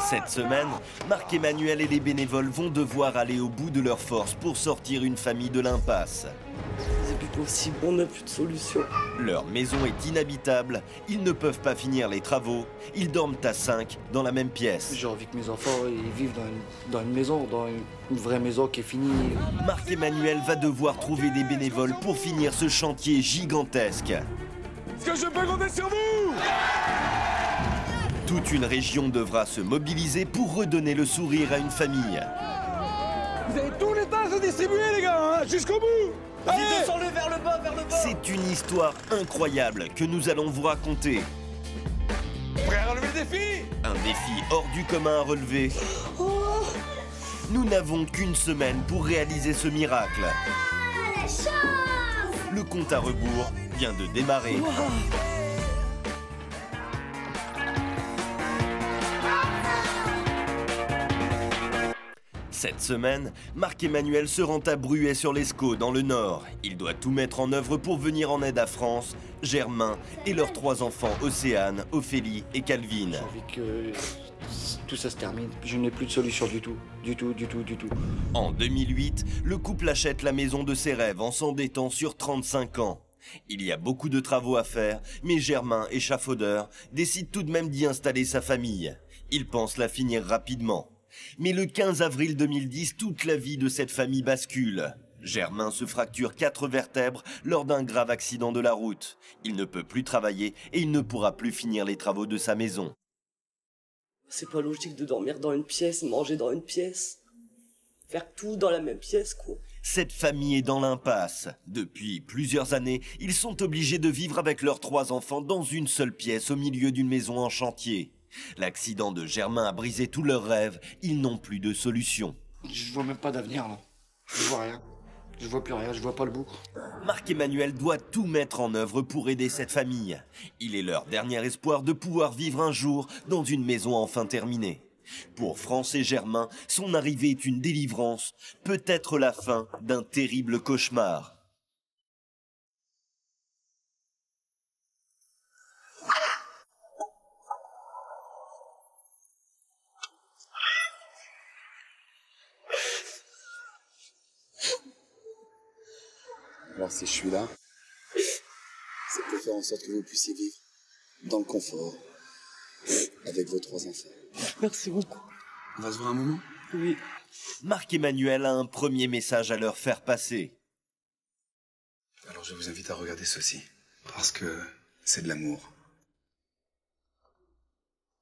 Cette semaine, Marc-Emmanuel et les bénévoles vont devoir aller au bout de leurs forces pour sortir une famille de l'impasse. C'est plus possible, on n'a plus de solution. Leur maison est inhabitable, ils ne peuvent pas finir les travaux, ils dorment à 5 dans la même pièce. J'ai envie que mes enfants ils vivent dans une maison, dans une vraie maison qui est finie. Marc-Emmanuel va devoir trouver des bénévoles pour finir ce chantier gigantesque. Est-ce que je peux compter sur vous? Toute une région devra se mobiliser pour redonner le sourire à une famille. Vous avez tous les tâches à distribuer, les gars, hein, jusqu'au bout. Descends-le vers le bas, vers le bas. C'est une histoire incroyable que nous allons vous raconter. Prêt à relever le défi? Un défi hors du commun à relever. Nous n'avons qu'une semaine pour réaliser ce miracle. Le compte à rebours vient de démarrer. Cette semaine, Marc-Emmanuel se rend à Bruay-sur-l'Escaut, dans le Nord. Il doit tout mettre en œuvre pour venir en aide à France, Germain et leurs 3 enfants, Océane, Ophélie et Calvin. J'ai envie que tout ça se termine. Je n'ai plus de solution du tout. Du tout. En 2008, le couple achète la maison de ses rêves en s'endettant sur 35 ans. Il y a beaucoup de travaux à faire, mais Germain, échafaudeur, décide tout de même d'y installer sa famille. Il pense la finir rapidement. Mais le 15 avril 2010, toute la vie de cette famille bascule. Germain se fracture 4 vertèbres lors d'un grave accident de la route. Il ne peut plus travailler et il ne pourra plus finir les travaux de sa maison. C'est pas logique de dormir dans une pièce, manger dans une pièce. Faire tout dans la même pièce, quoi. Cette famille est dans l'impasse. Depuis plusieurs années, ils sont obligés de vivre avec leurs 3 enfants dans une seule pièce au milieu d'une maison en chantier. L'accident de Germain a brisé tous leurs rêves. Ils n'ont plus de solution. Je vois même pas d'avenir, là. Je vois rien. Je vois plus rien, je vois pas le bout. Marc-Emmanuel doit tout mettre en œuvre pour aider cette famille. Il est leur dernier espoir de pouvoir vivre un jour dans une maison enfin terminée. Pour France et Germain, son arrivée est une délivrance, peut-être la fin d'un terrible cauchemar. Alors si je suis là, c'est pour faire en sorte que vous puissiez vivre dans le confort avec vos 3 enfants. Merci beaucoup. On va se voir un moment? Oui. Marc-Emmanuel a un premier message à leur faire passer. Alors je vous invite à regarder ceci, parce que c'est de l'amour.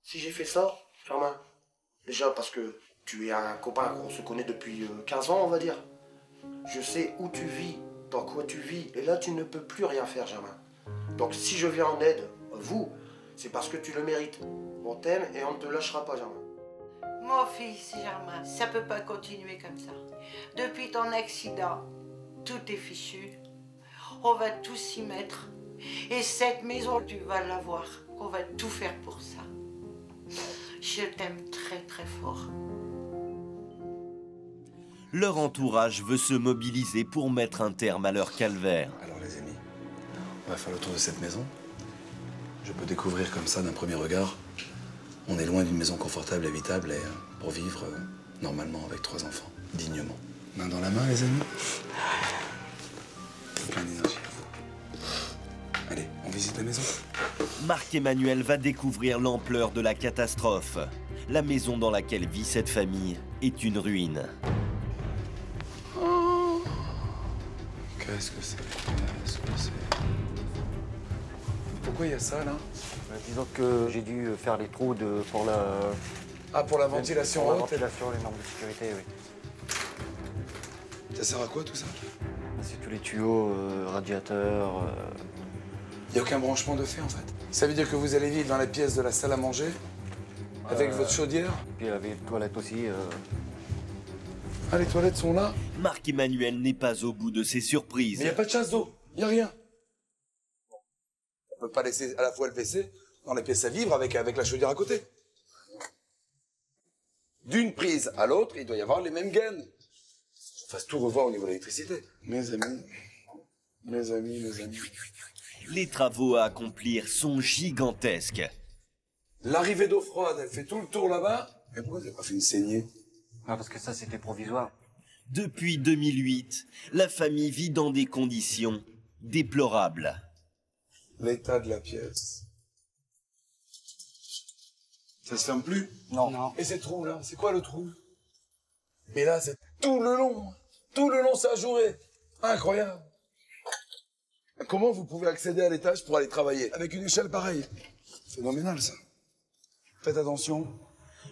Si j'ai fait ça, Germain, déjà parce que tu es un copain qu'on se connaît depuis 15 ans, on va dire. Je sais où tu vis, dans quoi tu vis, et là tu ne peux plus rien faire, Germain. Donc si je viens en aide, vous, c'est parce que tu le mérites. On t'aime et on ne te lâchera pas, Germain. Mon fils, Germain, ça peut pas continuer comme ça. Depuis ton accident, tout est fichu. On va tous s'y mettre. Et cette maison, tu vas l'avoir. On va tout faire pour ça. Je t'aime très très fort. Leur entourage veut se mobiliser pour mettre un terme à leur calvaire. Alors les amis, on va faire le tour de cette maison. Je peux découvrir comme ça d'un premier regard. On est loin d'une maison confortable, habitable et pour vivre normalement avec 3 enfants, dignement. Main dans la main les amis. Plein d'énergie à vous. Allez, on visite la maison. Marc-Emmanuel va découvrir l'ampleur de la catastrophe. La maison dans laquelle vit cette famille est une ruine. Qu'est-ce que c'est? Pourquoi il y a ça, là? Disons que j'ai dû faire les trous pour la... Ah, pour la ventilation pour la haute? ventilation, les normes de sécurité, oui. Ça sert à quoi, tout ça? C'est tous les tuyaux, radiateurs... Il n'y a aucun branchement de fait, en fait. Ça veut dire que vous allez vivre dans la pièce de la salle à manger? Avec votre chaudière? Puis il y avait les toilettes aussi. Ah, les toilettes sont là? Marc-Emmanuel n'est pas au bout de ses surprises. Mais il n'y a pas de chasse d'eau, il n'y a rien. On ne peut pas laisser à la fois le WC dans la pièce à vivre avec la chaudière à côté. D'une prise à l'autre, il doit y avoir les mêmes gaines. On fasse tout revoir au niveau de l'électricité. Mes amis. Les travaux à accomplir sont gigantesques. L'arrivée d'eau froide, elle fait tout le tour là-bas. Mais pourquoi vous n'avez pas fait une saignée? Ah, parce que ça, c'était provisoire. Depuis 2008, la famille vit dans des conditions déplorables. L'état de la pièce. Ça se ferme plus? Non. Et ces trous là, c'est quoi le trou? Mais là, c'est tout le long, ça a joué. Incroyable. Comment vous pouvez accéder à l'étage pour aller travailler avec une échelle pareille? Phénoménal ça. Faites attention.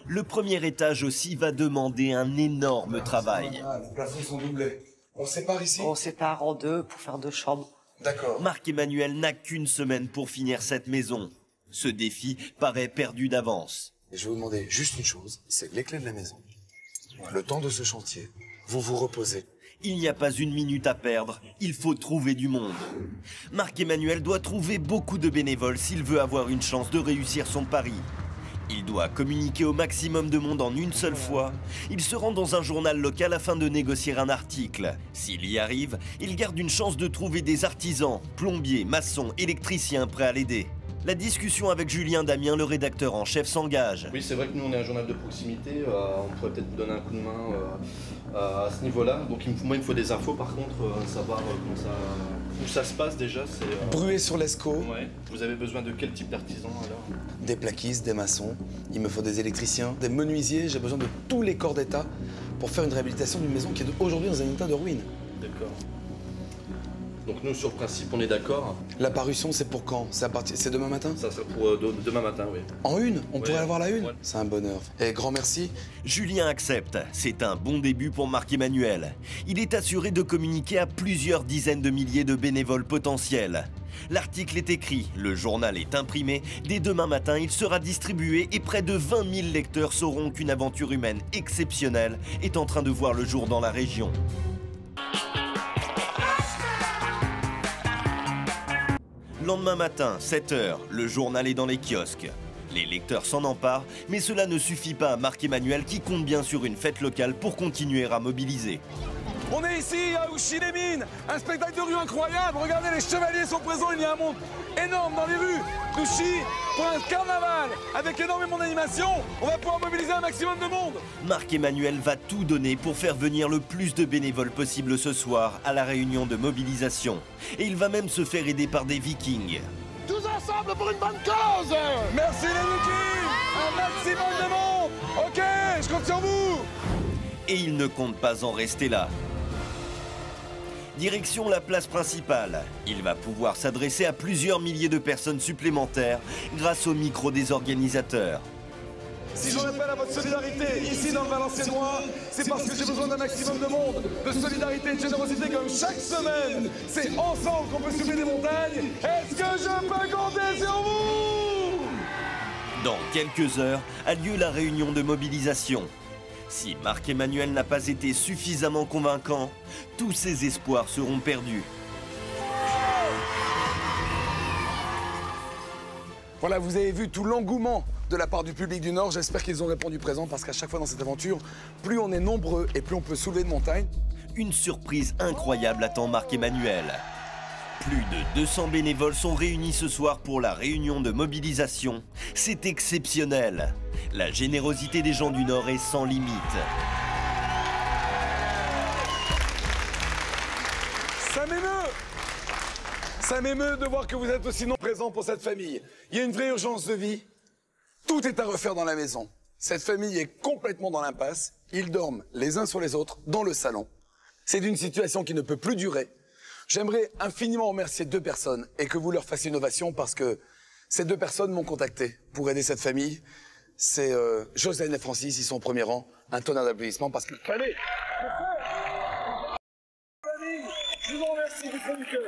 Le premier étage aussi va demander un énorme travail. Ah, les plafonds sont doublés. On sépare ici? On sépare en deux pour faire 2 chambres. D'accord. Marc-Emmanuel n'a qu'une semaine pour finir cette maison. Ce défi paraît perdu d'avance. Et je vais vous demander juste une chose, c'est les clés de la maison. Le temps de ce chantier, vous vous reposez. Il n'y a pas une minute à perdre, il faut trouver du monde. Marc-Emmanuel doit trouver beaucoup de bénévoles s'il veut avoir une chance de réussir son pari. Il doit communiquer au maximum de monde en une seule fois. Il se rend dans un journal local afin de négocier un article. S'il y arrive, il garde une chance de trouver des artisans, plombiers, maçons, électriciens prêts à l'aider. La discussion avec Julien Damien, le rédacteur en chef, s'engage. Oui, c'est vrai que nous, on est un journal de proximité. On pourrait peut-être vous donner un coup de main à ce niveau-là. Donc, moi, il me faut des infos, par contre, savoir où ça se passe déjà. Bruer sur l'Escaut. Ouais. Vous avez besoin de quel type d'artisan, alors? Des plaquistes, des maçons. Il me faut des électriciens, des menuisiers. J'ai besoin de tous les corps d'État pour faire une réhabilitation d'une maison qui est aujourd'hui dans un état de ruine. D'accord. Donc nous, sur le principe, on est d'accord. La parution, c'est pour quand? C'est demain matin? Ça sera pour demain matin, oui. En une? On pourrait avoir la une? Ouais. C'est un bonheur. Et grand merci. Julien accepte. C'est un bon début pour Marc-Emmanuel. Il est assuré de communiquer à plusieurs dizaines de milliers de bénévoles potentiels. L'article est écrit, le journal est imprimé. Dès demain matin, il sera distribué et près de 20 000 lecteurs sauront qu'une aventure humaine exceptionnelle est en train de voir le jour dans la région. Lendemain matin, 7 h, le journal est dans les kiosques. Les lecteurs s'en emparent, mais cela ne suffit pas à Marc-Emmanuel qui compte bien sur une fête locale pour continuer à mobiliser. On est ici à Ouchy-les-Mines, un spectacle de rue incroyable. Regardez, les chevaliers sont présents, il y a un monde énorme dans les rues d'Ouchy pour un carnaval avec énormément d'animation. On va pouvoir mobiliser un maximum de monde. Marc-Emmanuel va tout donner pour faire venir le plus de bénévoles possible ce soir à la réunion de mobilisation. Et il va même se faire aider par des Vikings. Tous ensemble pour une bonne cause. Merci les Vikings. Un maximum de monde. Ok, je compte sur vous. Et il ne compte pas en rester là. Direction la place principale. Il va pouvoir s'adresser à plusieurs milliers de personnes supplémentaires grâce au micro des organisateurs. Si j'en appelle à votre solidarité ici dans le Valenciennois, c'est parce que j'ai besoin d'un maximum de monde, de solidarité et de générosité comme chaque semaine. C'est ensemble qu'on peut soulever des montagnes. Est-ce que je peux compter sur vous? Dans quelques heures a lieu la réunion de mobilisation. Si Marc-Emmanuel n'a pas été suffisamment convaincant, tous ses espoirs seront perdus. Voilà, vous avez vu tout l'engouement de la part du public du Nord. J'espère qu'ils ont répondu présent parce qu'à chaque fois dans cette aventure, plus on est nombreux et plus on peut soulever de montagnes. Une surprise incroyable attend Marc-Emmanuel. Plus de 200 bénévoles sont réunis ce soir pour la réunion de mobilisation. C'est exceptionnel. La générosité des gens du Nord est sans limite. Ça m'émeut de voir que vous êtes aussi non présents pour cette famille. Il y a une vraie urgence de vie. Tout est à refaire dans la maison. Cette famille est complètement dans l'impasse. Ils dorment les uns sur les autres dans le salon. C'est une situation qui ne peut plus durer. J'aimerais infiniment remercier 2 personnes et que vous leur fassiez une ovation parce que ces 2 personnes m'ont contacté pour aider cette famille. C'est Josiane et Francis, ils sont au premier rang. Un tonnerre d'applaudissements parce que... Allez, je vous remercie du fond du cœur.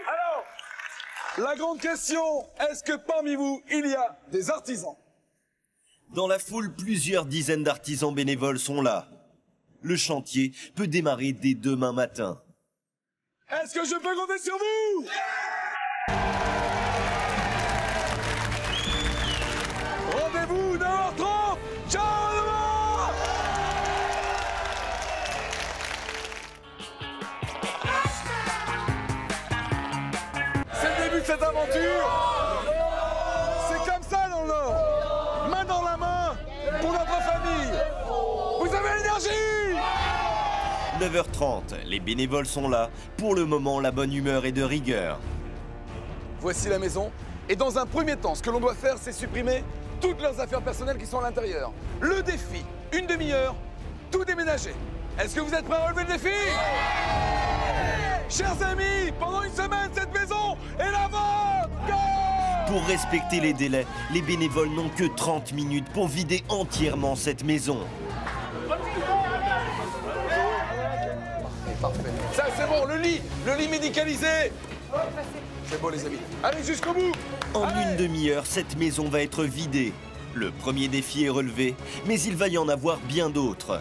Alors, la grande question, est-ce que parmi vous, il y a des artisans? Dans la foule, plusieurs dizaines d'artisans bénévoles sont là. Le chantier peut démarrer dès demain matin. Est-ce que je peux compter sur vous? Rendez-vous 9h30. Ciao demain. C'est le début de cette aventure. C'est comme 9h30, les bénévoles sont là. Pour le moment, la bonne humeur est de rigueur. Voici la maison. Et dans un premier temps, ce que l'on doit faire, c'est supprimer toutes leurs affaires personnelles qui sont à l'intérieur. Le défi, une demi-heure, tout déménager. Est-ce que vous êtes prêts à relever le défi? Chers amis, pendant une semaine, cette maison est la vôtre! Pour respecter les délais, les bénévoles n'ont que 30 minutes pour vider entièrement cette maison. Parfait. Ça, c'est bon, le lit médicalisé. C'est bon, les amis. Allez jusqu'au bout. En une demi-heure, cette maison va être vidée. Le premier défi est relevé, mais il va y en avoir bien d'autres.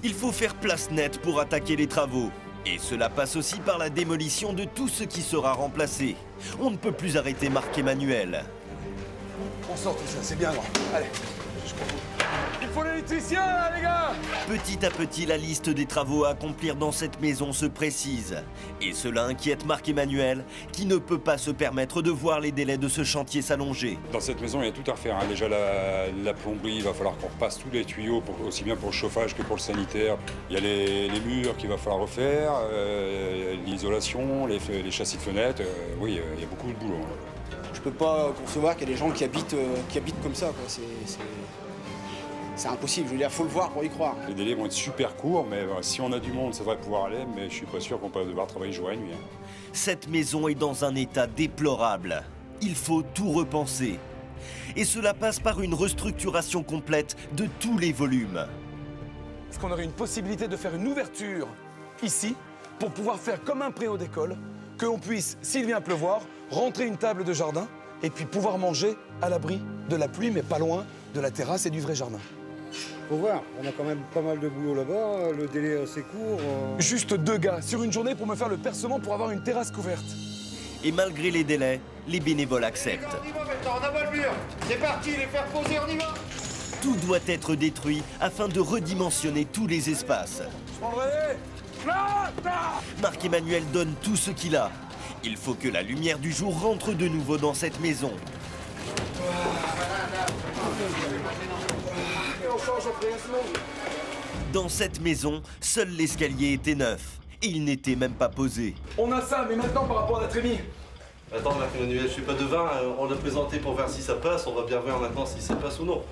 Il faut faire place nette pour attaquer les travaux. Et cela passe aussi par la démolition de tout ce qui sera remplacé. On ne peut plus arrêter Marc-Emmanuel. On sort tout ça, c'est bien grand. Allez, jusqu'au bout. Il faut l'électricien, là, les gars! Petit à petit, la liste des travaux à accomplir dans cette maison se précise. Et cela inquiète Marc-Emmanuel, qui ne peut pas se permettre de voir les délais de ce chantier s'allonger. Dans cette maison, il y a tout à refaire. Hein. Déjà, la plomberie, il va falloir qu'on repasse tous les tuyaux, aussi bien pour le chauffage que pour le sanitaire. Il y a les murs qu'il va falloir refaire, l'isolation, les châssis de fenêtres. Oui, il y a beaucoup de boulot. Hein. Je peux pas concevoir qu'il y a des gens qui habitent comme ça, quoi. C'est impossible, je veux dire, faut le voir pour y croire. Les délais vont être super courts, mais si on a du monde, ça va pouvoir aller, mais je suis pas sûr qu'on peut devoir travailler jour et nuit. Hein. Cette maison est dans un état déplorable. Il faut tout repenser. Et cela passe par une restructuration complète de tous les volumes. Est-ce qu'on aurait une possibilité de faire une ouverture ici pour pouvoir faire comme un préau d'école, que l'on puisse, s'il vient pleuvoir, rentrer une table de jardin et puis pouvoir manger à l'abri de la pluie, mais pas loin de la terrasse et du vrai jardin. Faut voir, on a quand même pas mal de boulot là-bas, le délai est assez court. Juste 2 gars sur une journée pour me faire le percement pour avoir une terrasse couverte. Et malgré les délais, les bénévoles acceptent. On y va maintenant, on abat le mur. C'est parti, les faire poser, on y va. Tout doit être détruit afin de redimensionner tous les espaces. Marc-Emmanuel donne tout ce qu'il a. Il faut que la lumière du jour rentre de nouveau dans cette maison. Dans cette maison, seul l'escalier était neuf. Et il n'était même pas posé. On a ça, mais maintenant par rapport à la trémie. Attends, Marc-Emmanuel, je suis pas devin, on l'a présenté pour voir si ça passe, on va bien voir maintenant si ça passe ou non.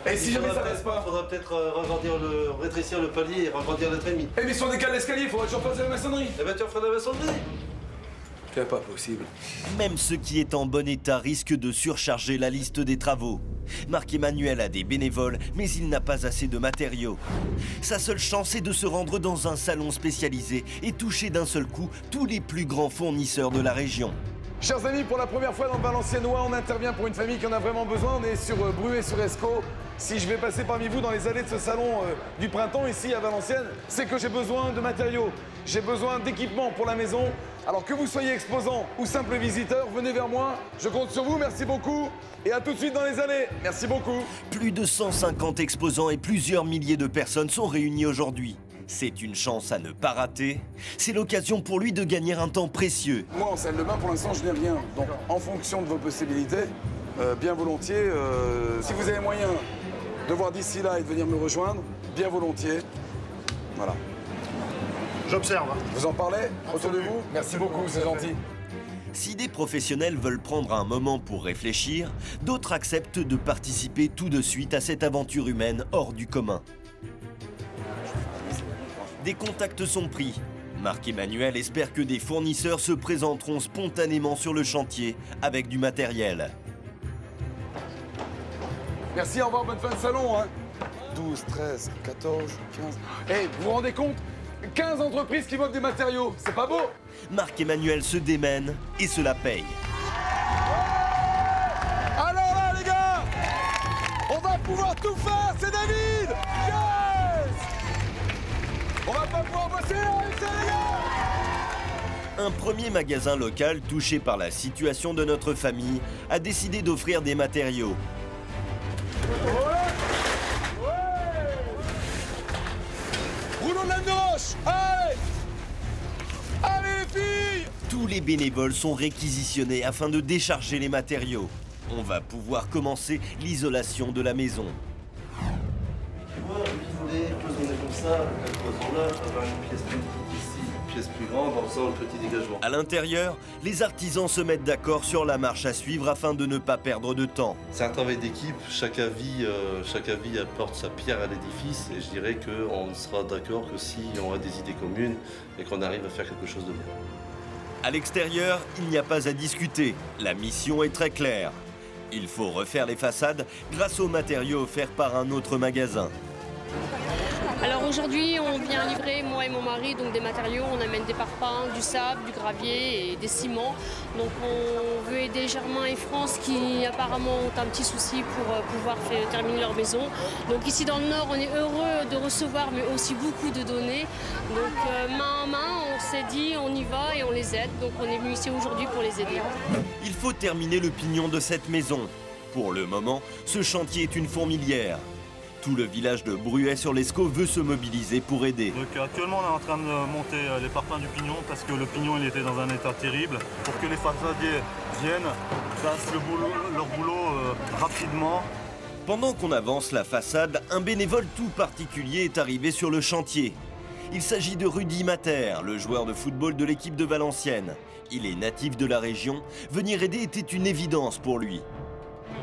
Et si jamais ça passe pas? Il faudra peut-être rétrécir le palier et regrandir la trémie. Eh mais si on décale l'escalier, il faudra que je refasse la maçonnerie. Eh ben tu referas la maçonnerie. C'est pas possible. Même ce qui est en bon état risque de surcharger la liste des travaux. Marc-Emmanuel a des bénévoles, mais il n'a pas assez de matériaux. Sa seule chance est de se rendre dans un salon spécialisé et toucher d'un seul coup tous les plus grands fournisseurs de la région. Chers amis, pour la première fois dans le Valenciennois, on intervient pour une famille qui en a vraiment besoin. On est sur Bruay-sur-Escaut. Si je vais passer parmi vous dans les allées de ce salon du printemps ici à Valenciennes, c'est que j'ai besoin de matériaux. J'ai besoin d'équipements pour la maison. Alors que vous soyez exposant ou simple visiteur, venez vers moi. Je compte sur vous, merci beaucoup. Et à tout de suite dans les allées. Merci beaucoup. Plus de 150 exposants et plusieurs milliers de personnes sont réunis aujourd'hui. C'est une chance à ne pas rater. C'est l'occasion pour lui de gagner un temps précieux. Moi, en salle de bain, pour l'instant, je n'ai rien. Donc, en fonction de vos possibilités, bien volontiers, si vous avez moyen de voir d'ici là et de venir me rejoindre, bien volontiers. Voilà. J'observe. Vous en parlez autour de vous? Merci beaucoup, c'est gentil. Si des professionnels veulent prendre un moment pour réfléchir, d'autres acceptent de participer tout de suite à cette aventure humaine hors du commun. Des contacts sont pris. Marc-Emmanuel espère que des fournisseurs se présenteront spontanément sur le chantier avec du matériel. Merci, au revoir, bonne fin de salon. Hein. 12, 13, 14, 15... Hey, vous vous rendez compte? 15 entreprises qui m'offrent des matériaux, c'est pas beau? Marc-Emmanuel se démène et cela paye. Alors là, les gars, on va pouvoir tout faire, c'est David! Yes! On va pas pouvoir bosser avec ça, les gars! Un premier magasin local touché par la situation de notre famille a décidé d'offrir des matériaux. Roulons de lame de roche! Allez! Allez, les filles! Tous les bénévoles sont réquisitionnés afin de décharger les matériaux. On va pouvoir commencer l'isolation de la maison. regardez, cloisonné comme ça, la cloison là, avoir une pièce plus ici, une pièce plus grande, en faisant le petit dégagement. À l'intérieur, les artisans se mettent d'accord sur la marche à suivre afin de ne pas perdre de temps. C'est un travail d'équipe, chaque avis apporte sa pierre à l'édifice et je dirais qu'on sera d'accord que si on a des idées communes et qu'on arrive à faire quelque chose de bien. À l'extérieur, il n'y a pas à discuter. La mission est très claire. Il faut refaire les façades grâce aux matériaux offerts par un autre magasin. Alors aujourd'hui, on vient livrer, moi et mon mari, donc des matériaux. On amène des parpaings, du sable, du gravier et des ciments. Donc on veut aider Germain et France qui apparemment ont un petit souci pour pouvoir terminer leur maison. Donc ici dans le Nord, on est heureux de recevoir, mais aussi beaucoup de donner. Donc main en main, on s'est dit on y va et on les aide. Donc on est venu ici aujourd'hui pour les aider. Il faut terminer le pignon de cette maison. Pour le moment, ce chantier est une fourmilière. Tout le village de Bruay-sur-l'Escaut veut se mobiliser pour aider. Donc actuellement on est en train de monter les parpaings du pignon parce que le pignon il était dans un état terrible. Pour que les façadiers viennent, fassent leur boulot rapidement. Pendant qu'on avance la façade, un bénévole tout particulier est arrivé sur le chantier. Il s'agit de Rudy Mater, le joueur de football de l'équipe de Valenciennes. Il est natif de la région. Venir aider était une évidence pour lui.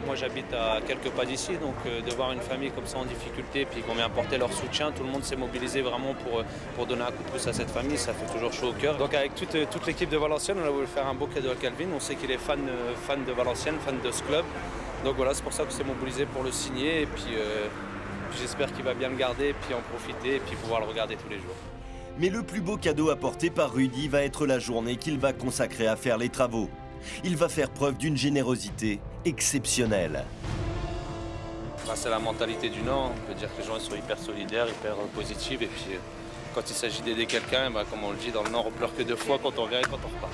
Moi j'habite à quelques pas d'ici, donc de voir une famille comme ça en difficulté, puis qu'on vient apporter leur soutien, tout le monde s'est mobilisé vraiment pour donner un coup de pouce à cette famille, ça fait toujours chaud au cœur. Donc avec toute l'équipe de Valenciennes, on a voulu faire un beau cadeau à Calvin, on sait qu'il est fan de Valenciennes, fan de ce club. Donc voilà, c'est pour ça qu'on s'est mobilisé pour le signer, et puis j'espère qu'il va bien le garder, puis en profiter, et puis pouvoir le regarder tous les jours. Mais le plus beau cadeau apporté par Rudy va être la journée qu'il va consacrer à faire les travaux. Il va faire preuve d'une générosité exceptionnelle. C'est la mentalité du Nord, on peut dire que les gens sont hyper solidaires, hyper positifs, et puis quand il s'agit d'aider quelqu'un, comme on le dit dans le Nord, on pleure que 2 fois quand on vient et quand on repart.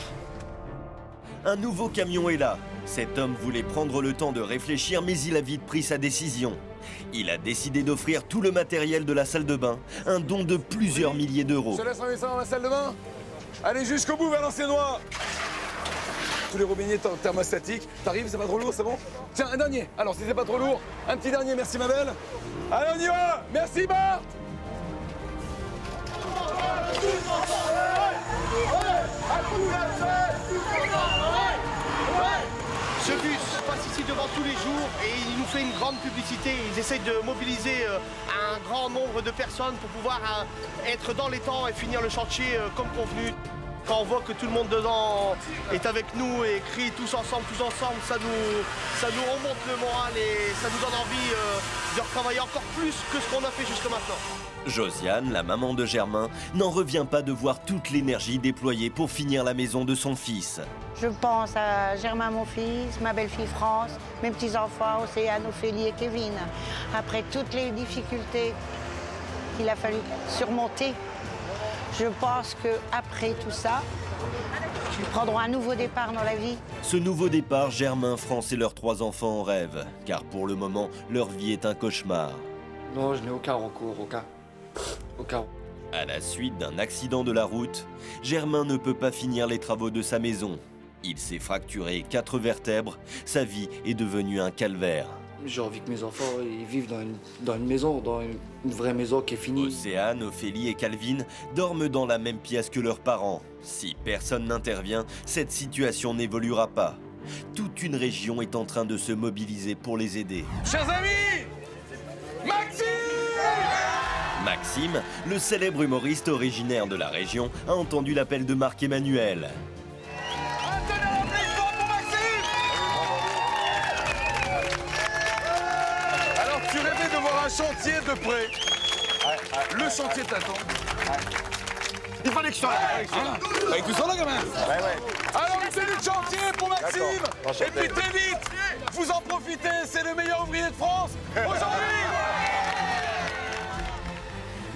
Un nouveau camion est là. Cet homme voulait prendre le temps de réfléchir, mais il a vite pris sa décision. Il a décidé d'offrir tout le matériel de la salle de bain, un don de plusieurs milliers d'euros. Je te laisse remettre ça dans la salle de bain. Allez jusqu'au bout, Valenciennois. Tous les robinets thermostatiques. T'arrives, c'est pas trop lourd, c'est bon? Tiens, un dernier. Alors, si c'est pas trop lourd, un petit dernier, merci ma belle. Allez, on y va. Merci, Bart. Ce bus passe ici devant tous les jours et il nous fait une grande publicité. Ils essayent de mobiliser un grand nombre de personnes pour pouvoir être dans les temps et finir le chantier comme convenu. Quand on voit que tout le monde dedans est avec nous et crie tous ensemble, ça nous remonte le moral et ça nous donne envie de retravailler encore plus que ce qu'on a fait jusque maintenant. Josiane, la maman de Germain, n'en revient pas de voir toute l'énergie déployée pour finir la maison de son fils. Je pense à Germain, mon fils, ma belle-fille France, mes petits-enfants, Océane, Ophélie et Kevin. Après toutes les difficultés qu'il a fallu surmonter, je pense qu'après tout ça, ils prendront un nouveau départ dans la vie. Ce nouveau départ, Germain, France et leurs 3 enfants en rêvent, car pour le moment, leur vie est un cauchemar. Non, je n'ai aucun recours, aucun. À la suite d'un accident de la route, Germain ne peut pas finir les travaux de sa maison. Il s'est fracturé 4 vertèbres, sa vie est devenue un calvaire. J'ai envie que mes enfants ils vivent dans une maison, dans une vraie maison qui est finie. Océane, Ophélie et Calvin dorment dans la même pièce que leurs parents. Si personne n'intervient, cette situation n'évoluera pas. Toute une région est en train de se mobiliser pour les aider. Chers amis, Maxime! Maxime, le célèbre humoriste originaire de la région, a entendu l'appel de Marc Emmanuel. Alors tu rêvais de voir un chantier de près. Le chantier t'attend. Il fallait que je sois là. Avec tout ça là quand même. Alors une tenue de chantier pour Maxime. Et puis très vite, vous en profitez, c'est le meilleur ouvrier de France aujourd'hui.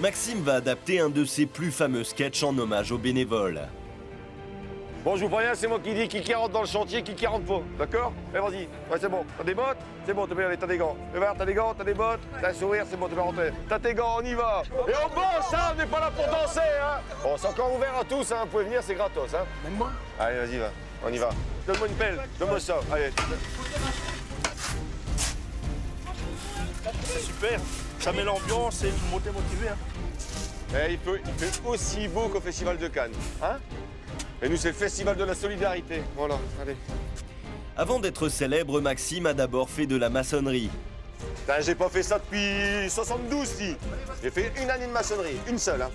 Maxime va adapter un de ses plus fameux sketchs en hommage aux bénévoles. Bon, je vous préviens, c'est moi qui dis qui rentre dans le chantier, qui rentre pas, d'accord? Eh, vas-y, ouais, c'est bon. T'as des bottes? C'est bon, t'as des gants. T'as des gants, t'as des bottes, t'as un sourire, c'est bon, tu peux rentrer. T'as tes gants, on y va. Et on bosse, hein, on n'est pas là pour danser, hein. Bon, c'est encore ouvert à tous, hein, vous pouvez venir, c'est gratos, hein. Même moi? Allez, vas-y, va, on y va. Donne-moi une pelle, donne-moi ça, allez. C'est super. Ça met l'ambiance et tout le monde est motivé. Hein. Et il fait aussi beau qu'au Festival de Cannes. Hein? Et nous, c'est le Festival de la Solidarité. Voilà, allez. Avant d'être célèbre, Maxime a d'abord fait de la maçonnerie. J'ai pas fait ça depuis 72, si. J'ai fait une année de maçonnerie, une seule. Hein.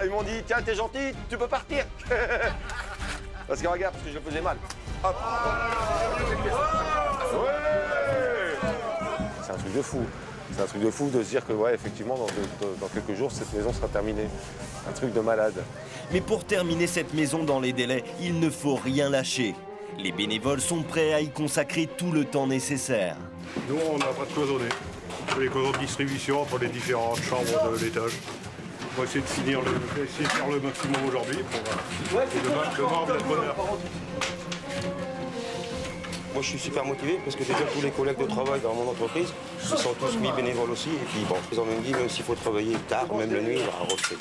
Ils m'ont dit, tiens, t'es gentil, tu peux partir. Parce que regarde, parce que je le faisais mal. Hop. Ouais. C'est un truc de fou. C'est un truc de fou de se dire que, ouais, effectivement, dans quelques jours, cette maison sera terminée. Un truc de malade. Mais pour terminer cette maison dans les délais, il ne faut rien lâcher. Les bénévoles sont prêts à y consacrer tout le temps nécessaire. Nous, on n'a pas de cloisonné. On fait les cloisons de distribution pour les différentes chambres de l'étage. On va essayer de faire le maximum aujourd'hui pour demain, on a le bonheur. Moi, je suis super motivé parce que déjà tous les collègues de travail dans mon entreprise, ils sont tous mis bénévoles aussi. Et puis bon, ils ont même dit, même s'il faut travailler tard, même la nuit, on va refaire.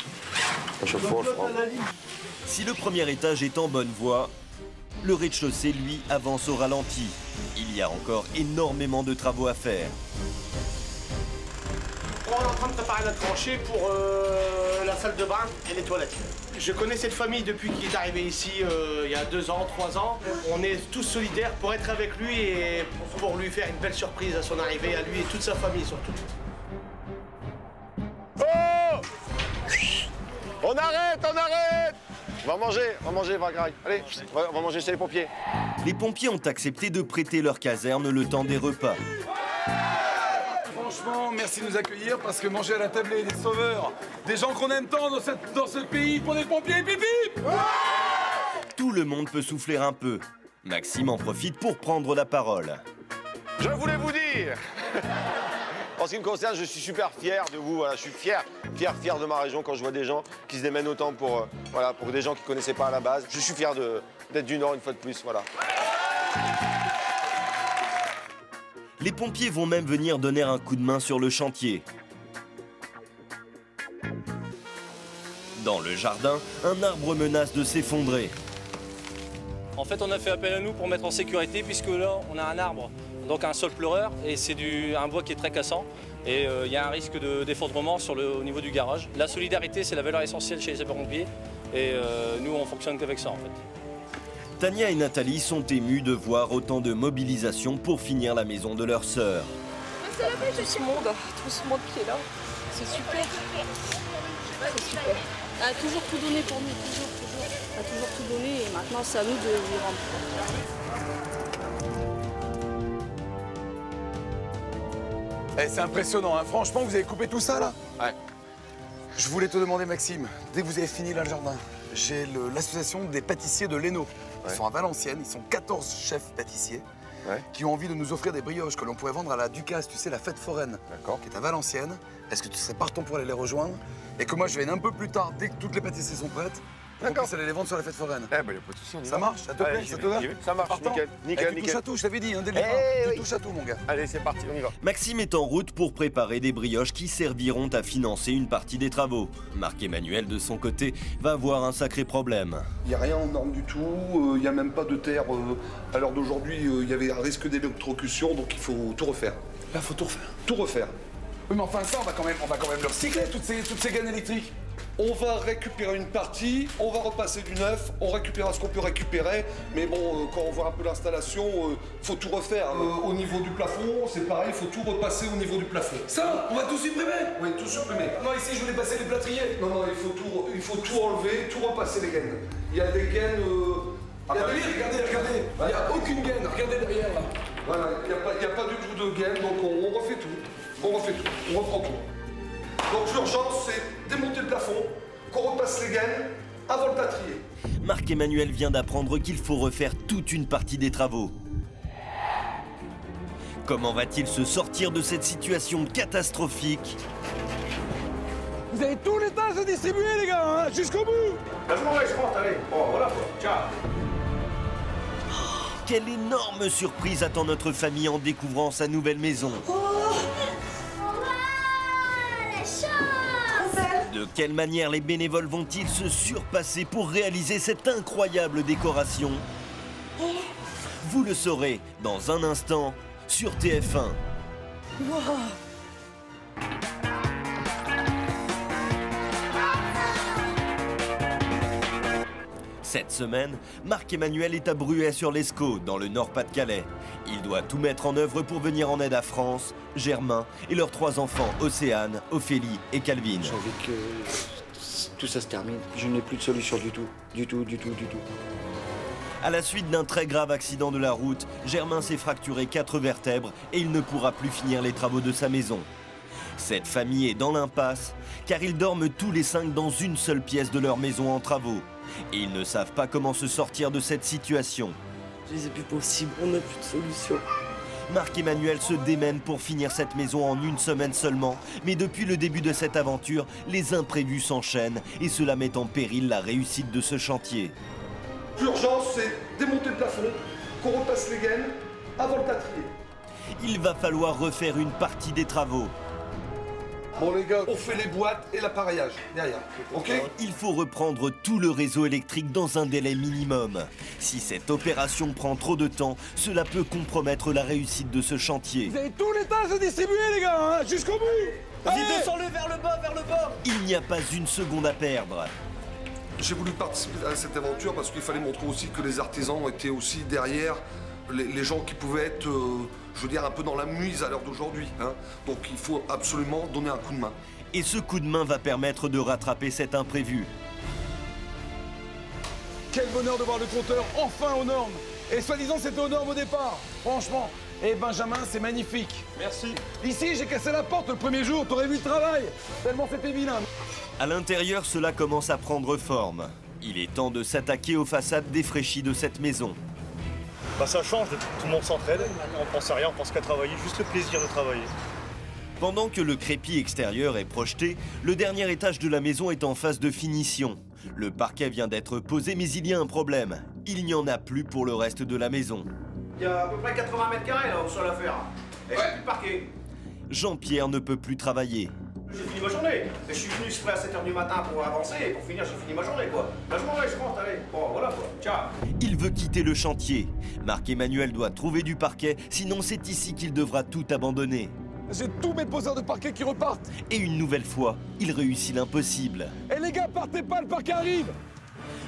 À chaque fois, on le fera. Si le premier étage est en bonne voie, le rez-de-chaussée, lui, avance au ralenti. Il y a encore énormément de travaux à faire. On est en train de préparer la tranchée pour la salle de bain et les toilettes. Je connais cette famille depuis qu'il est arrivé ici il y a 2 ans, 3 ans. On est tous solidaires pour être avec lui et pour lui faire une belle surprise à son arrivée, à lui et toute sa famille surtout. Oh! On arrête, on arrête! On va manger, Vagraille. Allez, on va manger chez les pompiers. Les pompiers ont accepté de prêter leur caserne le temps des repas. Franchement, merci de nous accueillir parce que manger à la tablée des sauveurs, des gens qu'on aime tant dans ce pays, pour des pompiers, pipi! Tout le monde peut souffler un peu. Maxime en profite pour prendre la parole. Je voulais vous dire, en ce qui me concerne, je suis super fier de vous. Voilà, je suis fier de ma région quand je vois des gens qui se démènent autant pour des gens qui ne connaissaient pas à la base. Je suis fier d'être du Nord une fois de plus, voilà. Les pompiers vont même venir donner un coup de main sur le chantier. Dans le jardin, un arbre menace de s'effondrer. En fait, on a fait appel à nous pour mettre en sécurité puisque là, on a un arbre, donc un sol pleureur, et c'est un bois qui est très cassant. Et il y a un risque d'effondrement au niveau du garage. La solidarité, c'est la valeur essentielle chez les sapeurs-pompiers. Et nous, on fonctionne qu'avec ça, en fait. Tania et Nathalie sont émues de voir autant de mobilisation pour finir la maison de leur sœur. C'est la paix, tout ce monde qui est là. C'est super. C'est super. Elle a toujours tout donné pour nous, toujours. Elle a toujours tout donné et maintenant c'est à nous de lui rendre. C'est impressionnant, hein. Franchement, vous avez coupé tout ça là? Ouais. Je voulais te demander, Maxime, dès que vous avez fini là le jardin, j'ai l'association des pâtissiers de l'Hainaut. Ils sont à Valenciennes, ils sont 14 chefs pâtissiers qui ont envie de nous offrir des brioches que l'on pourrait vendre à la Ducasse, tu sais, la fête foraine, qui est à Valenciennes. Est-ce que tu serais partant pour aller les rejoindre? Et que moi je vienne un peu plus tard, dès que toutes les pâtisseries sont prêtes, on puisse aller les vendre sur la fête foraine. Eh ben, y a pas de souci, ça marche? Ça te plaît? Ça te va? Ça marche, nickel. Tu touches à tout, je t'avais dit, hein, dès le départ. Tu touches à tout, mon gars. Allez, c'est parti, on y va. Maxime est en route pour préparer des brioches qui serviront à financer une partie des travaux. Marc-Emmanuel, de son côté, va avoir un sacré problème. Il n'y a rien en norme du tout, il n'y a même pas de terre. À l'heure d'aujourd'hui, il y avait un risque d'électrocution, donc il faut tout refaire. Là, faut tout refaire. Tout refaire. Oui, mais enfin, ça, on va quand même le recycler, toutes ces gaines électriques. On va récupérer une partie, on va repasser du neuf, on récupérera ce qu'on peut récupérer, mais bon, quand on voit un peu l'installation, faut tout refaire. Au niveau du plafond, c'est pareil, il faut tout repasser au niveau du plafond. Ça, on va tout supprimer? Oui, tout supprimer. Non, ici, je voulais passer les plâtriers. Non, il faut tout enlever, tout repasser les gaines. Il y a des gaines... regardez, il n'y a aucune gaine, regardez derrière. Là. Voilà, il n'y a pas du tout de gaine, donc on refait tout. On reprend tout. Donc l'urgence, c'est démonter le plafond, qu'on repasse les gaines avant le plâtrier. Marc-Emmanuel vient d'apprendre qu'il faut refaire toute une partie des travaux. Comment va-t-il se sortir de cette situation catastrophique? Vous avez tous les tâches à distribuer, les gars, hein, jusqu'au bout. Je pense, allez. Bon, voilà quoi. Ciao. Quelle énorme surprise attend notre famille en découvrant sa nouvelle maison. De quelle manière les bénévoles vont-ils se surpasser pour réaliser cette incroyable décoration? Vous le saurez dans un instant sur TF1. Wow. Cette semaine, Marc-Emmanuel est à Bruay-sur-l'Escaut, dans le Nord-Pas-de-Calais. Il doit tout mettre en œuvre pour venir en aide à France, Germain et leurs 3 enfants, Océane, Ophélie et Calvin. J'ai envie que tout ça se termine. Je n'ai plus de solution du tout. Du tout. À la suite d'un très grave accident de la route, Germain s'est fracturé 4 vertèbres et il ne pourra plus finir les travaux de sa maison. Cette famille est dans l'impasse, car ils dorment tous les 5 dans une seule pièce de leur maison en travaux. Et ils ne savent pas comment se sortir de cette situation. C'est plus possible, on n'a plus de solution. Marc-Emmanuel se démène pour finir cette maison en une semaine seulement, mais depuis le début de cette aventure, les imprévus s'enchaînent et cela met en péril la réussite de ce chantier. L'urgence, c'est démonter le plafond, qu'on repasse les gaines avant le plâtrier. Il va falloir refaire une partie des travaux. Bon les gars, on fait les boîtes et l'appareillage derrière, ok? Il faut reprendre tout le réseau électrique dans un délai minimum. Si cette opération prend trop de temps, cela peut compromettre la réussite de ce chantier. Vous avez tous les tâches à distribuer les gars, hein, jusqu'au bout. Vas-y, descends-le vers le bas, Il n'y a pas une seconde à perdre. J'ai voulu participer à cette aventure parce qu'il fallait montrer aussi que les artisans étaient aussi derrière les gens qui pouvaient être, je veux dire, un peu dans la muise à l'heure d'aujourd'hui. Hein. Donc il faut absolument donner un coup de main. Et ce coup de main va permettre de rattraper cet imprévu. Quel bonheur de voir le compteur enfin aux normes. Et soi-disant c'était aux normes au départ, franchement. Et Benjamin, c'est magnifique. Merci. Ici, j'ai cassé la porte le premier jour, t'aurais vu le travail. Tellement c'était vilain. À l'intérieur, cela commence à prendre forme. Il est temps de s'attaquer aux façades défraîchies de cette maison. Bah ça change, tout le monde s'entraide, on pense à rien, on pense qu'à travailler, juste le plaisir de travailler. Pendant que le crépi extérieur est projeté, le dernier étage de la maison est en phase de finition. Le parquet vient d'être posé, mais il y a un problème. Il n'y en a plus pour le reste de la maison. Il y a à peu près 80 mètres carrés là au sol à faire. Et j'ai plus de parquet. Jean-Pierre ne peut plus travailler. J'ai fini ma journée. Je suis venu exprès à 7h du matin pour avancer et pour finir j'ai fini ma journée quoi. Là je m'en vais, je rentre, allez. Bon voilà quoi. Ciao. Il veut quitter le chantier. Marc-Emmanuel doit trouver du parquet, sinon c'est ici qu'il devra tout abandonner. J'ai tous mes poseurs de parquet qui repartent. Et une nouvelle fois, il réussit l'impossible. Et les gars, partez pas, le parquet arrive.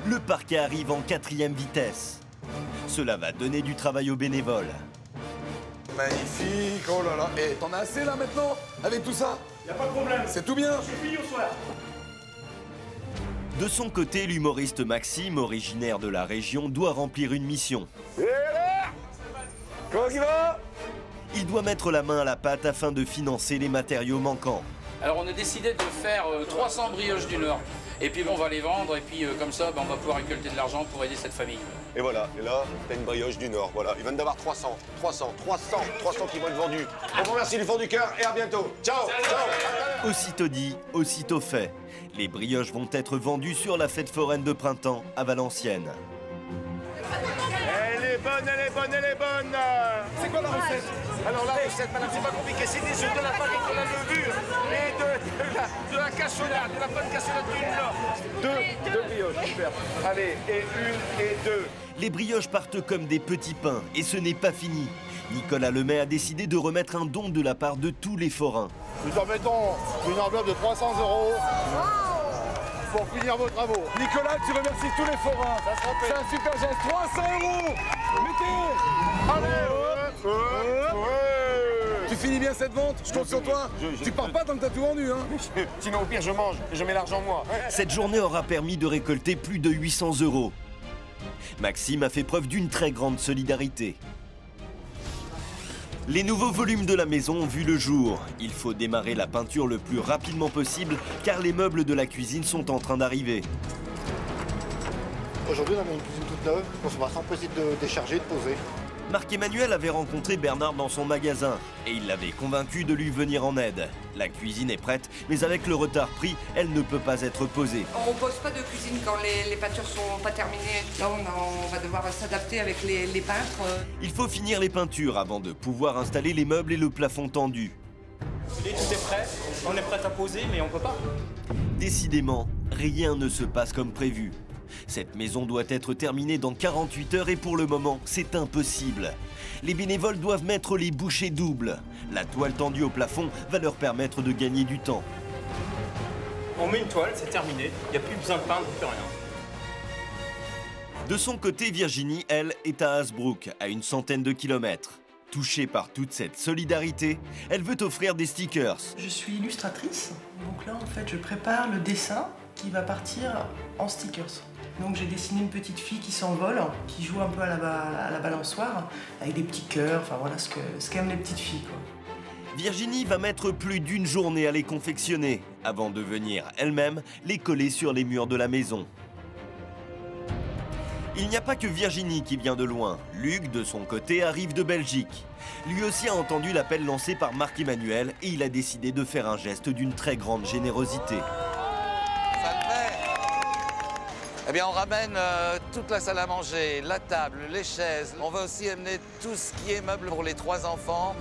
Le parquet arrive en 4e vitesse. Cela va donner du travail aux bénévoles. Magnifique, oh là là. Et t'en as assez là maintenant, avec tout ça? Y a pas de problème. C'est tout bien. J'ai fini au soir. De son côté, l'humoriste Maxime, originaire de la région, doit remplir une mission. Comment il va? Il doit mettre la main à la pâte afin de financer les matériaux manquants. Alors on a décidé de faire 300 brioches du Nord. Et puis bon, on va les vendre et puis comme ça, on va pouvoir récolter de l'argent pour aider cette famille. Et voilà, et là, t'as une brioche du Nord, voilà. Ils viennent d'avoir 300 qui vont être vendus. On vous remercie du fond du cœur et à bientôt. Ciao, ciao. Aussitôt dit, aussitôt fait. Les brioches vont être vendues sur la fête foraine de printemps à Valenciennes. Elle est bonne, elle est bonne, elle est bonne. C'est quoi la recette? Alors la recette, madame, c'est pas compliqué, c'est des œufs, de la farine, de la levure et de la cassonade, de la bonne cassonade du Nord. Deux brioches, super. Allez, et une et deux. Les brioches partent comme des petits pains et ce n'est pas fini. Nicolas Lemay a décidé de remettre un don de la part de tous les forains. Nous en mettons une enveloppe de 300 € pour finir vos travaux. Nicolas, tu remercies tous les forains. C'est un super geste. 300 €. Mettez. Allez, Tu finis bien cette vente? Je compte sur toi. Tu pars pas tant que t'as tout vendu, hein? Sinon, au pire, je mange et je mets l'argent moi. Cette journée aura permis de récolter plus de 800 €. Maxime a fait preuve d'une très grande solidarité. Les nouveaux volumes de la maison ont vu le jour. Il faut démarrer la peinture le plus rapidement possible car les meubles de la cuisine sont en train d'arriver. Aujourd'hui, on a une cuisine toute neuve, on va s'empresser de décharger, de poser. Marc-Emmanuel avait rencontré Bernard dans son magasin et il l'avait convaincu de lui venir en aide. La cuisine est prête, mais avec le retard pris, elle ne peut pas être posée. On ne pose pas de cuisine quand les peintures sont pas terminées. Là, on va devoir s'adapter avec les peintres. Il faut finir les peintures avant de pouvoir installer les meubles et le plafond tendu. Tout est prêt, on est prêt à poser, mais on peut pas. Décidément, rien ne se passe comme prévu. Cette maison doit être terminée dans 48 heures et pour le moment, c'est impossible. Les bénévoles doivent mettre les bouchées doubles. La toile tendue au plafond va leur permettre de gagner du temps. On met une toile, c'est terminé, il n'y a plus besoin de peindre, plus rien. De son côté, Virginie, elle, est à Hasbrook, à une centaine de kilomètres. Touchée par toute cette solidarité, elle veut offrir des stickers. Je suis illustratrice, donc là en fait je prépare le dessin qui va partir en stickers. Donc j'ai dessiné une petite fille qui s'envole, qui joue un peu à la balançoire, avec des petits cœurs, enfin voilà ce qu'aiment les petites filles, quoi. Virginie va mettre plus d'une journée à les confectionner, avant de venir elle-même les coller sur les murs de la maison. Il n'y a pas que Virginie qui vient de loin. Luc, de son côté, arrive de Belgique. Lui aussi a entendu l'appel lancé par Marc-Emmanuel et il a décidé de faire un geste d'une très grande générosité. Ça le fait. Eh bien, on ramène toute la salle à manger, la table, les chaises. On va aussi amener tout ce qui est meubles pour les 3 enfants.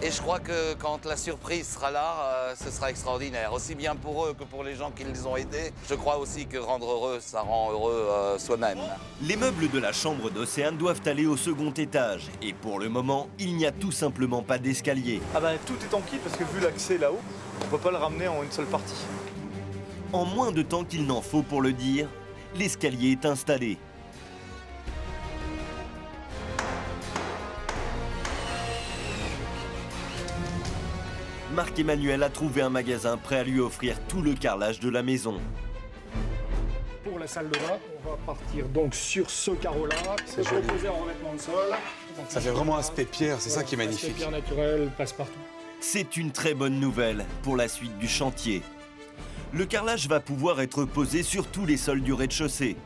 Et je crois que quand la surprise sera là, ce sera extraordinaire. Aussi bien pour eux que pour les gens qui les ont aidés. Je crois aussi que rendre heureux, ça rend heureux soi-même. Les meubles de la chambre d'Océane doivent aller au second étage. Et pour le moment, il n'y a tout simplement pas d'escalier. Ah ben tout est en kit parce que vu l'accès là-haut, on ne peut pas le ramener en une seule partie. En moins de temps qu'il n'en faut pour le dire, l'escalier est installé. Marc-Emmanuel a trouvé un magasin prêt à lui offrir tout le carrelage de la maison. Pour la salle de bain, on va partir donc sur ce carreau-là. C'est proposé en revêtement de sol. Ça fait vraiment aspect pierre, c'est ça qui est magnifique. Aspect pierre naturel, passe partout. C'est une très bonne nouvelle pour la suite du chantier. Le carrelage va pouvoir être posé sur tous les sols du rez-de-chaussée.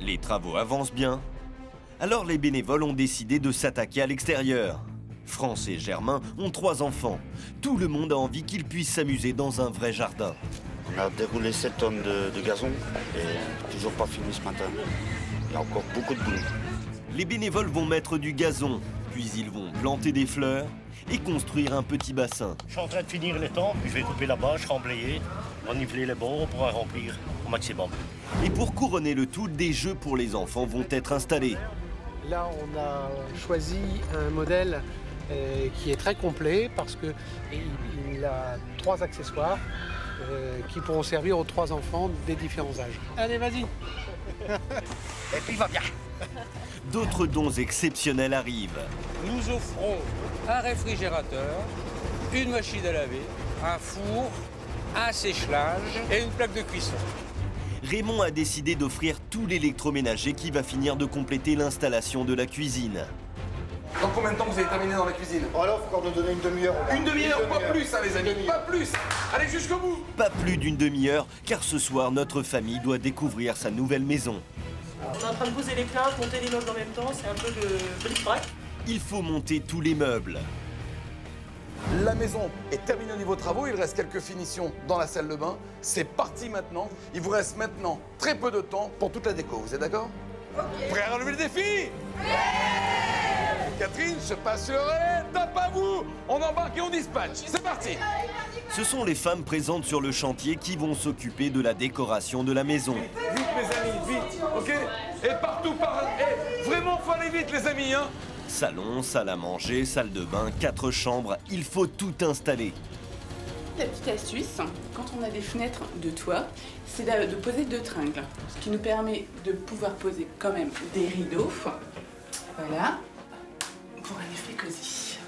Les travaux avancent bien. Alors les bénévoles ont décidé de s'attaquer à l'extérieur. France et Germain ont 3 enfants. Tout le monde a envie qu'ils puissent s'amuser dans un vrai jardin. On a déroulé 7 tonnes de gazon et toujours pas fini ce matin. Il y a encore beaucoup de boulot. Les bénévoles vont mettre du gazon, puis ils vont planter des fleurs et construire un petit bassin. Je suis en train de finir les temps, puis je vais couper la bâche, remblayer, renifler les bords, on pourra remplir au maximum. Et pour couronner le tout, des jeux pour les enfants vont être installés. Là, on a choisi un modèle qui est très complet parce qu'il a 3 accessoires qui pourront servir aux 3 enfants des différents âges. Allez, vas-y. Et puis, va bien. D'autres dons exceptionnels arrivent. Nous offrons un réfrigérateur, une machine à laver, un four, un sèche-linge et une plaque de cuisson. Raymond a décidé d'offrir tout l'électroménager qui va finir de compléter l'installation de la cuisine. Dans combien de temps vous allez terminer dans la cuisine? Oh là, faut encore nous donner une demi-heure. Une demi-heure, pas plus, hein, les amis, pas plus. Allez jusqu'au bout. Pas plus d'une demi-heure, car ce soir, notre famille doit découvrir sa nouvelle maison. On est en train de poser les plaintes, monter les meubles en même temps, c'est un peu de bric-brac. Il faut monter tous les meubles. La maison est terminée au niveau travaux, il reste quelques finitions dans la salle de bain. C'est parti maintenant. Il vous reste maintenant très peu de temps pour toute la déco. Vous êtes d'accord? Prêt à relever le défi? Catherine, je passe sur le relais, top à vous. On embarque et on dispatch. C'est parti. Ce sont les femmes présentes sur le chantier qui vont s'occuper de la décoration de la maison. Vite mes amis, vite, ok? Et partout par... vraiment, faut aller vite les amis, hein? Salon, salle à manger, salle de bain, 4 chambres, il faut tout installer. La petite astuce, quand on a des fenêtres de toit, c'est de poser 2 tringles, ce qui nous permet de pouvoir poser quand même des rideaux, voilà, pour un effet cosy.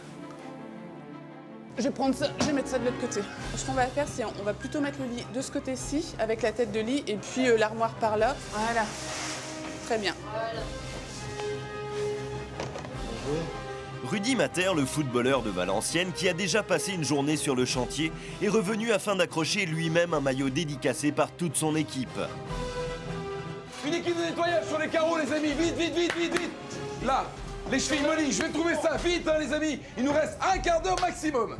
Je vais prendre ça, je vais mettre ça de l'autre côté. Ce qu'on va faire, c'est on va plutôt mettre le lit de ce côté-ci, avec la tête de lit, et puis l'armoire par là, voilà, très bien. Rudy Mater, le footballeur de Valenciennes, qui a déjà passé une journée sur le chantier, est revenu afin d'accrocher lui-même un maillot dédicacé par toute son équipe. Une équipe de nettoyage sur les carreaux les amis, vite, vite, vite, vite, vite. Là, les chevilles mollies, je vais trouver ça vite hein, les amis. Il nous reste un quart d'heure maximum.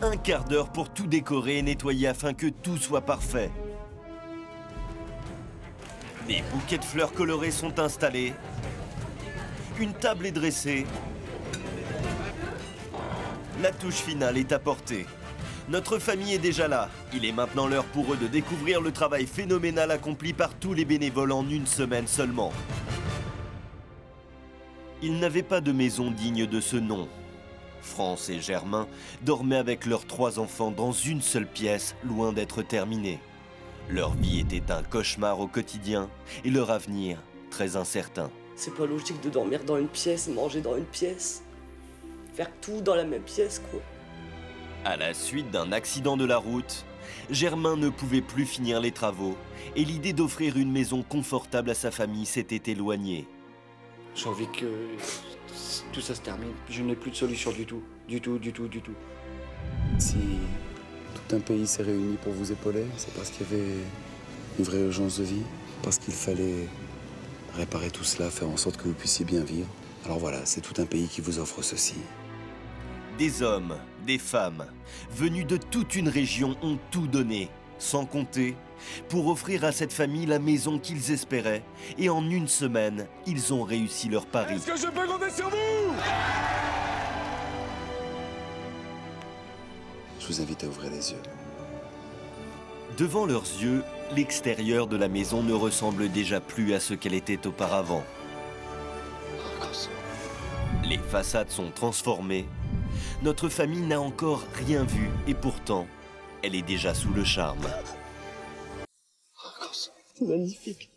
Un quart d'heure pour tout décorer et nettoyer afin que tout soit parfait. Des bouquets de fleurs colorées sont installés. Une table est dressée. La touche finale est apportée. Notre famille est déjà là. Il est maintenant l'heure pour eux de découvrir le travail phénoménal accompli par tous les bénévoles en une semaine seulement. Ils n'avaient pas de maison digne de ce nom. France et Germain dormaient avec leurs 3 enfants dans une seule pièce, loin d'être terminée. Leur vie était un cauchemar au quotidien et leur avenir très incertain. C'est pas logique de dormir dans une pièce, manger dans une pièce, faire tout dans la même pièce, quoi. À la suite d'un accident de la route, Germain ne pouvait plus finir les travaux et l'idée d'offrir une maison confortable à sa famille s'était éloignée. J'ai envie que tout ça se termine. Je n'ai plus de solution du tout. Du tout. Si tout un pays s'est réuni pour vous épauler, c'est parce qu'il y avait une vraie urgence de vie, parce qu'il fallait réparer tout cela, faire en sorte que vous puissiez bien vivre. Alors voilà, c'est tout un pays qui vous offre ceci. Des hommes, des femmes, venus de toute une région ont tout donné, sans compter, pour offrir à cette famille la maison qu'ils espéraient. Et en une semaine, ils ont réussi leur pari. Est-ce que je peux compter sur vous? Je vous invite à ouvrir les yeux. Devant leurs yeux, l'extérieur de la maison ne ressemble déjà plus à ce qu'elle était auparavant. Les façades sont transformées. Notre famille n'a encore rien vu et pourtant, elle est déjà sous le charme. C'est magnifique.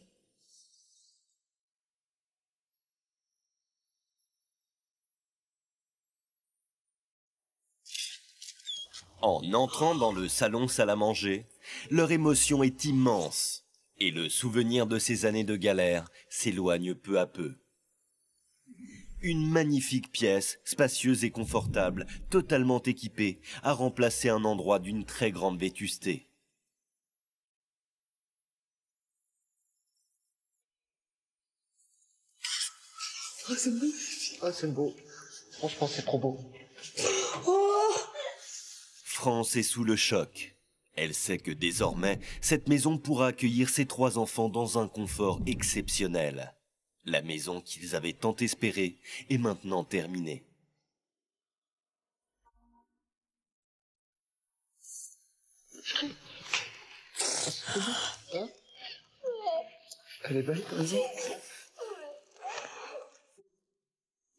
En entrant dans le salon salle à manger, leur émotion est immense et le souvenir de ces années de galère s'éloigne peu à peu. Une magnifique pièce, spacieuse et confortable, totalement équipée, a remplacé un endroit d'une très grande vétusté. Oh, c'est magnifique. Ah, c'est beau. Franchement, c'est trop beau. Oh. France est sous le choc. Elle sait que désormais, cette maison pourra accueillir ses 3 enfants dans un confort exceptionnel. La maison qu'ils avaient tant espérée est maintenant terminée. Elle est belle, ta maison.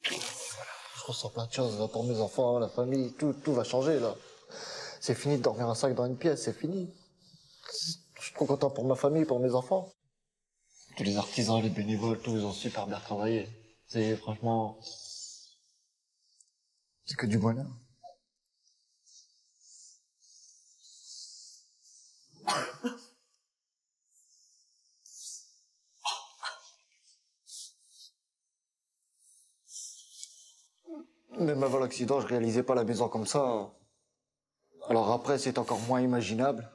Je ressens plein de choses là, pour mes enfants, la famille, tout va changer là. C'est fini de dormir un sac dans une pièce, c'est fini. Je suis trop content pour ma famille, pour mes enfants. Tous les artisans, les bénévoles, tous ils ont super bien travaillé. C'est franchement... c'est que du bonheur. Même avant l'accident, je réalisais pas la maison comme ça. Alors après, c'est encore moins imaginable.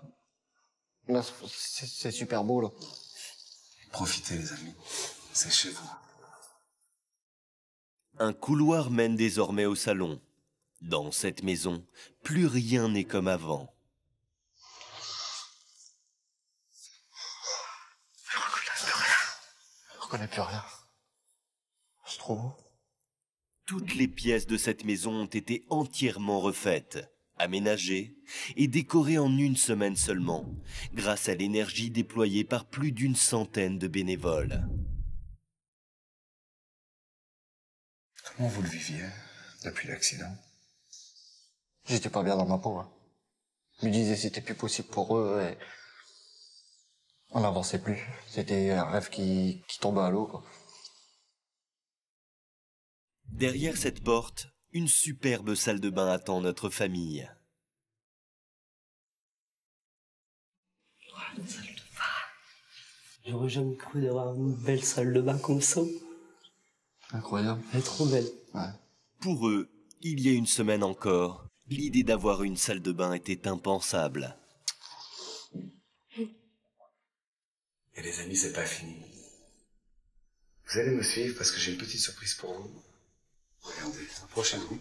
Là, c'est super beau, là. Profitez, les amis. C'est chez vous. Un couloir mène désormais au salon. Dans cette maison, plus rien n'est comme avant. Je reconnais plus rien. C'est trop beau. Toutes les pièces de cette maison ont été entièrement refaites, aménagées et décorées en une semaine seulement, grâce à l'énergie déployée par plus d'une centaine de bénévoles. Comment vous le viviez depuis l'accident? J'étais pas bien dans ma peau. Hein. Je me disais c'était plus possible pour eux et on n'avançait plus. C'était un rêve qui tombait à l'eau, quoi. Derrière cette porte, une superbe salle de bain attend notre famille. Une salle de bain. J'aurais jamais cru d'avoir une belle salle de bain comme ça. Incroyable. Elle est trop belle. Ouais. Pour eux, il y a une semaine encore, l'idée d'avoir une salle de bain était impensable. Et les amis, c'est pas fini. Vous allez me suivre parce que j'ai une petite surprise pour vous. Regardez, approchez-vous.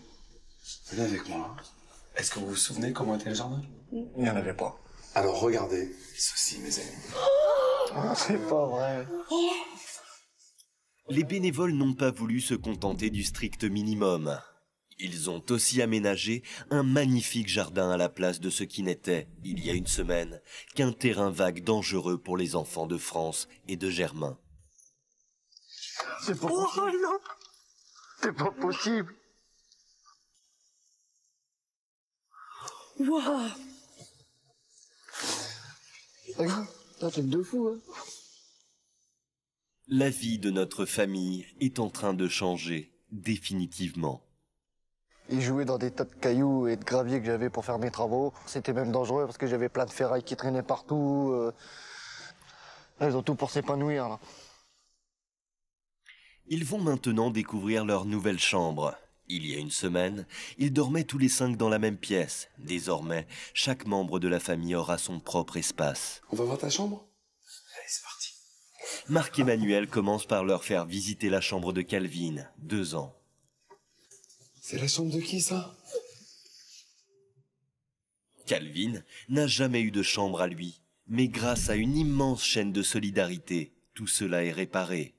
Venez avec moi. Est-ce que vous vous souvenez comment était le jardin? Il n'y en avait pas. Alors regardez ceci, mes amis. Oh, c'est pas vrai. Les bénévoles n'ont pas voulu se contenter du strict minimum. Ils ont aussi aménagé un magnifique jardin à la place de ce qui n'était, il y a une semaine, qu'un terrain vague dangereux pour les enfants de France et de Germain. C'est pas possible. Oh non. C'est pas possible. Waouh. Regarde, Un truc de fou, hein. La vie de notre famille est en train de changer, définitivement. Ils jouaient dans des tas de cailloux et de gravier que j'avais pour faire mes travaux. C'était même dangereux parce que j'avais plein de ferrailles qui traînaient partout. Là, ils ont tout pour s'épanouir, là. Ils vont maintenant découvrir leur nouvelle chambre. Il y a une semaine, ils dormaient tous les 5 dans la même pièce. Désormais, chaque membre de la famille aura son propre espace. On va voir ta chambre? Allez, c'est parti. Marc-Emmanuel commence par leur faire visiter la chambre de Calvin, 2 ans. C'est la chambre de qui, ça? Calvin n'a jamais eu de chambre à lui, mais grâce à une immense chaîne de solidarité, tout cela est réparé.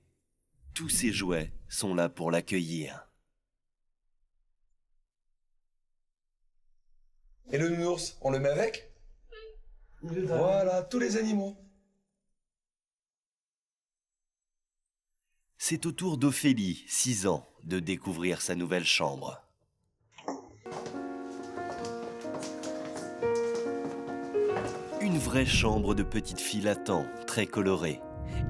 Tous ses jouets sont là pour l'accueillir. Et le nounours, on le met avec? Voilà, tous les animaux. C'est au tour d'Ophélie, 6 ans, de découvrir sa nouvelle chambre. Une vraie chambre de petite fille l'attend, très colorée.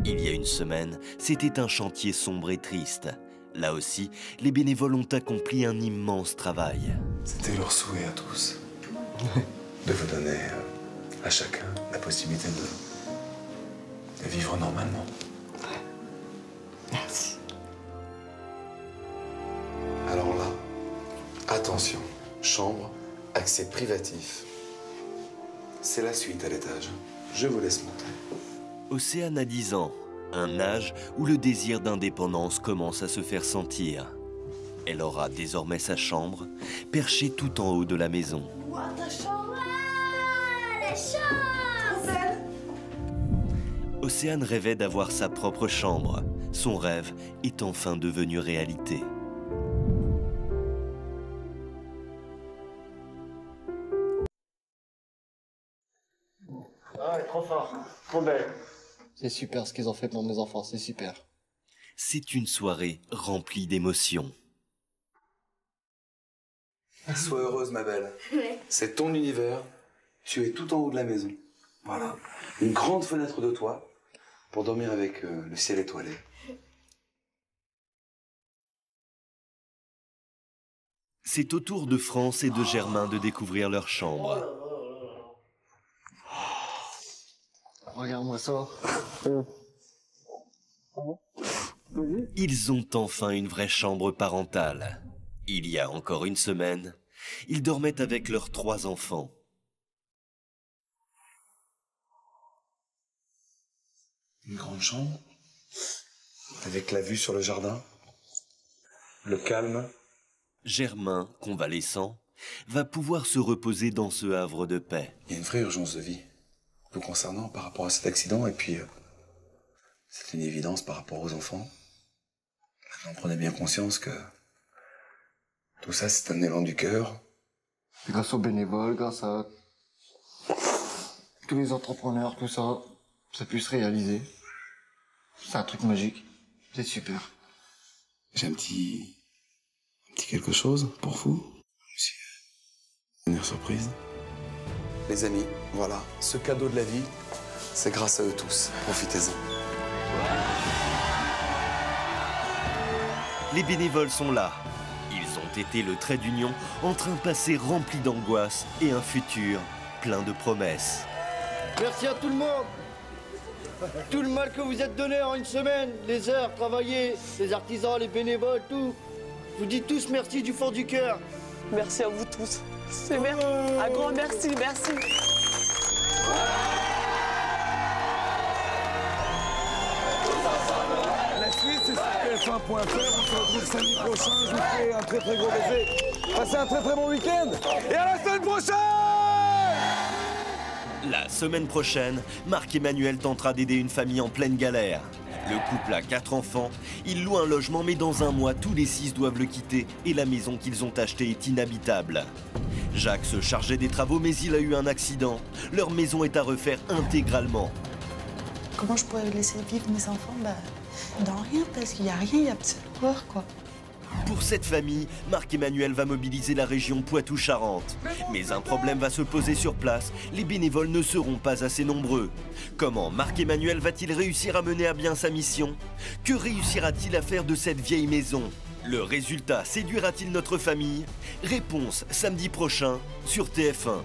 Il y a une semaine, c'était un chantier sombre et triste. Là aussi, les bénévoles ont accompli un immense travail. C'était leur souhait à tous. De vous donner à chacun la possibilité de vivre normalement. Merci. Alors là, attention, chambre, accès privatif. C'est la suite à l'étage. Je vous laisse monter. Océane a 10 ans, un âge où le désir d'indépendance commence à se faire sentir. Elle aura désormais sa chambre, perchée tout en haut de la maison. Wow, ta chambre! Ah, la chambre! Trop belle! Océane rêvait d'avoir sa propre chambre. Son rêve est enfin devenu réalité. Ah, trop fort. Trop belle. C'est super ce qu'ils ont fait pour mes enfants, c'est super. C'est une soirée remplie d'émotions. Sois heureuse, ma belle. Ouais. C'est ton univers. Tu es tout en haut de la maison. Voilà. Une grande fenêtre de toit pour dormir avec le ciel étoilé. C'est au tour de France et de Germain de découvrir leur chambre. Regarde-moi ça. Ils ont enfin une vraie chambre parentale. Il y a encore une semaine, ils dormaient avec leurs 3 enfants. Une grande chambre, avec la vue sur le jardin, le calme. Germain, convalescent, va pouvoir se reposer dans ce havre de paix. Il y a une vraie urgence de vie vous concernant par rapport à cet accident, et puis c'est une évidence par rapport aux enfants. Maintenant, prenez bien conscience que tout ça, c'est un élan du cœur. Grâce aux bénévoles, grâce à tous les entrepreneurs, tout ça, ça puisse se réaliser. C'est un truc magique. C'est super. J'ai un petit quelque chose pour vous. Une surprise. Les amis, voilà, ce cadeau de la vie, c'est grâce à eux tous. Profitez-en. Les bénévoles sont là. Ils ont été le trait d'union entre un passé rempli d'angoisse et un futur plein de promesses. Merci à tout le monde. Tout le mal que vous êtes donné en une semaine, les heures travaillées, les artisans, les bénévoles, tout. Je vous dis tous merci du fond du cœur. Merci à vous tous. C'est un grand merci, merci. La suite, c'est sur TF1.fr. On se retrouve samedi prochain. Je vous fais un très gros baiser. Passez un très bon week-end. Et à la semaine prochaine! La semaine prochaine, Marc-Emmanuel tentera d'aider une famille en pleine galère. Le couple a 4 enfants, ils louent un logement mais dans un mois, tous les 6 doivent le quitter et la maison qu'ils ont achetée est inhabitable. Jacques se chargeait des travaux mais il a eu un accident. Leur maison est à refaire intégralement. Comment je pourrais laisser vivre mes enfants? Dans rien, parce qu'il n'y a rien, il y a de voir, quoi. Pour cette famille, Marc-Emmanuel va mobiliser la région Poitou-Charentes. Mais un problème va se poser sur place, les bénévoles ne seront pas assez nombreux. Comment Marc-Emmanuel va-t-il réussir à mener à bien sa mission? Que réussira-t-il à faire de cette vieille maison? Le résultat séduira-t-il notre famille? Réponse samedi prochain sur TF1.